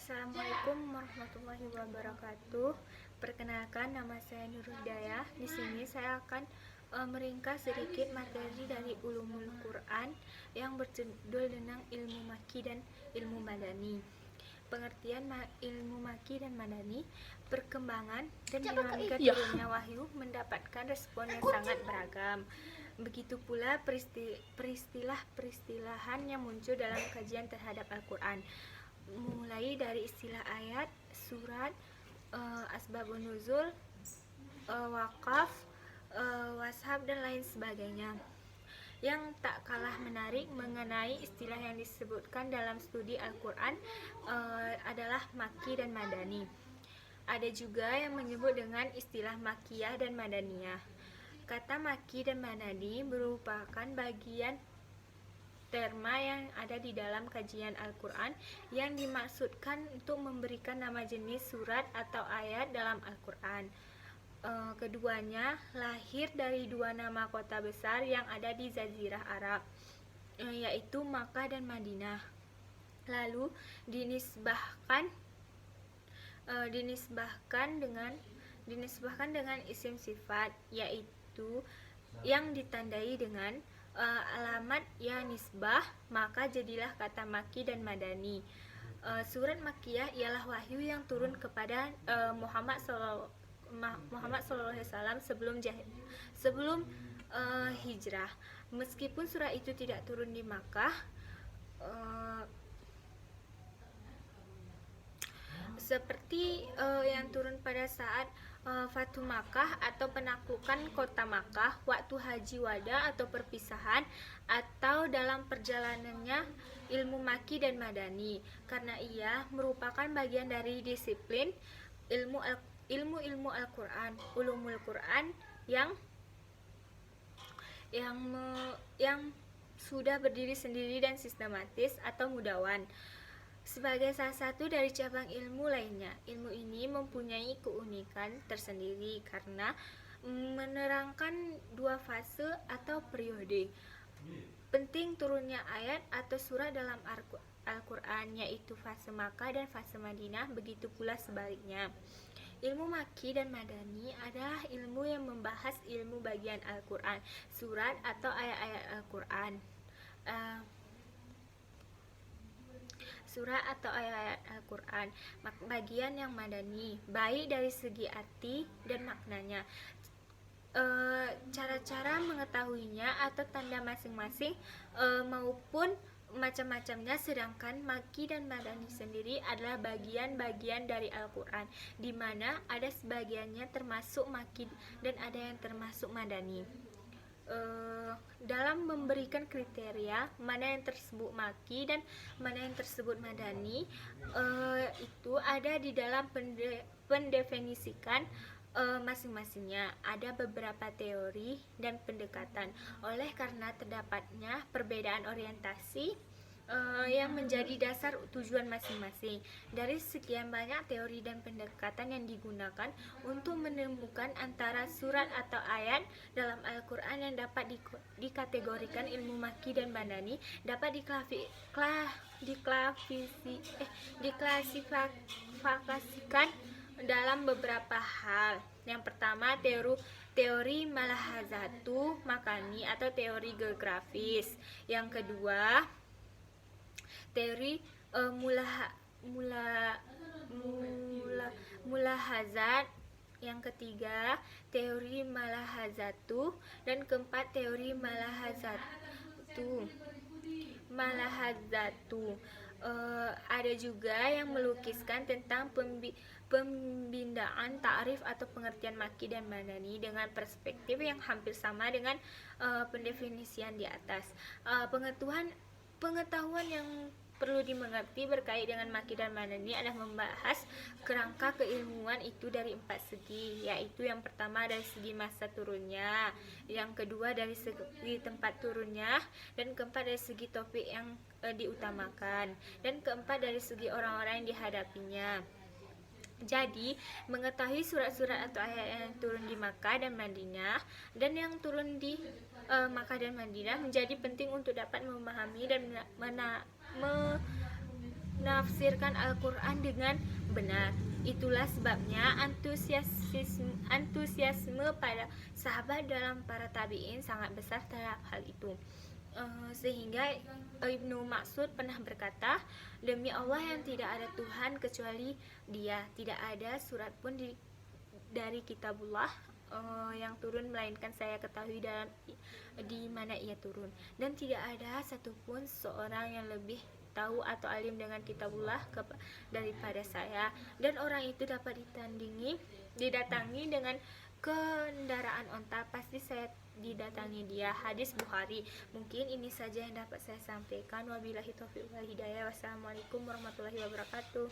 Assalamualaikum warahmatullahi wabarakatuh. Perkenalkan, nama saya Nurul Hidayah. Di sini saya akan meringkas sedikit materi dari Ulumul Quran yang berjudul tentang ilmu maki dan ilmu madani. Pengertian ilmu maki dan madani, perkembangan dan dinamika turunnya wahyu mendapatkan respon yang sangat beragam. Begitu pula peristilah-peristilahan yang muncul dalam kajian terhadap Al-Quran, mulai dari istilah ayat, surat, asbabun nuzul, wakaf, washab, dan lain sebagainya. Yang tak kalah menarik mengenai istilah yang disebutkan dalam studi Al-Quran adalah maki dan madani. Ada juga yang menyebut dengan istilah makiyah dan madaniyah. Kata maki dan madani merupakan bagian terma yang ada di dalam kajian Al-Quran yang dimaksudkan untuk memberikan nama jenis surat atau ayat dalam Al-Quran. Keduanya lahir dari dua nama kota besar yang ada di Jazirah Arab, yaitu Makkah dan Madinah. Lalu dinisbahkan dengan isim sifat, yaitu yang ditandai dengan alamat ya nisbah, maka jadilah kata maki dan madani. Surat makiyah ialah wahyu yang turun kepada Muhammad SAW sebelum hijrah. Meskipun surat itu tidak turun di Makkah, seperti yang turun pada saat Fatu Makkah atau penaklukan kota Makkah, waktu haji wada atau perpisahan, atau dalam perjalanannya ilmu maki dan madani, karena ia merupakan bagian dari disiplin ilmu Al-Quran, ulumul Quran yang sudah berdiri sendiri dan sistematis atau mudawan. Sebagai salah satu dari cabang ilmu lainnya, ilmu ini mempunyai keunikan tersendiri karena menerangkan dua fase atau periode penting turunnya ayat atau surat dalam Al-Quran, yaitu fase Makkah dan fase Madinah. Begitu pula sebaliknya. Ilmu maki dan madani adalah ilmu yang membahas ilmu bagian Al-Quran, surat atau ayat-ayat Al-Quran. Surah atau ayat-ayat Al-Quran, bagian yang madani, baik dari segi arti dan maknanya, cara-cara mengetahuinya atau tanda masing-masing, maupun macam-macamnya. Sedangkan maki dan madani sendiri adalah bagian-bagian dari Al-Quran, di mana ada sebagiannya termasuk maki dan ada yang termasuk madani. Dalam memberikan kriteria mana yang tersebut maki dan mana yang tersebut madani, itu ada di dalam pendefinisikan masing-masingnya. Ada beberapa teori dan pendekatan. Oleh karena terdapatnya perbedaan orientasi yang menjadi dasar tujuan masing-masing. Dari sekian banyak teori dan pendekatan yang digunakan untuk menemukan antara surat atau ayat dalam Al-Quran yang dapat dikategorikan ilmu maki dan madani, dapat diklasifikasikan dalam beberapa hal. Yang pertama, teori malahazatu makani atau teori geografis. Yang kedua, teori mulahazat. Yang ketiga, teori malahazatu. Dan keempat, teori malahazatu. Ada juga yang melukiskan tentang pembindaan ta'rif atau pengertian maki dan madani dengan perspektif yang hampir sama dengan pendefinisian di atas. Pengetahuan yang perlu dimengerti berkait dengan maki dan madani adalah membahas kerangka keilmuan itu dari 4 segi, yaitu yang pertama dari segi masa turunnya, yang kedua dari segi tempat turunnya, dan keempat dari segi topik yang diutamakan, dan keempat dari segi orang-orang yang dihadapinya. Jadi, mengetahui surat-surat atau ayat yang turun di Makkah dan Madinah dan yang turun di Makkah dan Madinah menjadi penting untuk dapat memahami dan menafsirkan Al-Quran dengan benar. Itulah sebabnya antusiasme pada sahabat dalam para tabi'in sangat besar terhadap hal itu. Sehingga Ibnu Mas'ud pernah berkata, demi Allah yang tidak ada Tuhan kecuali Dia, tidak ada surat pun dari kitabullah yang turun melainkan saya ketahui dalam di mana ia turun, dan tidak ada satupun seorang yang lebih tahu atau alim dengan kitabullah daripada saya, dan orang itu dapat didatangi dengan kendaraan onta, pasti saya didatangi dia. Hadis Bukhari. Mungkin ini saja yang dapat saya sampaikan. Wabillahi taufiq wal hidayah. Wassalamualaikum warahmatullahi wabarakatuh.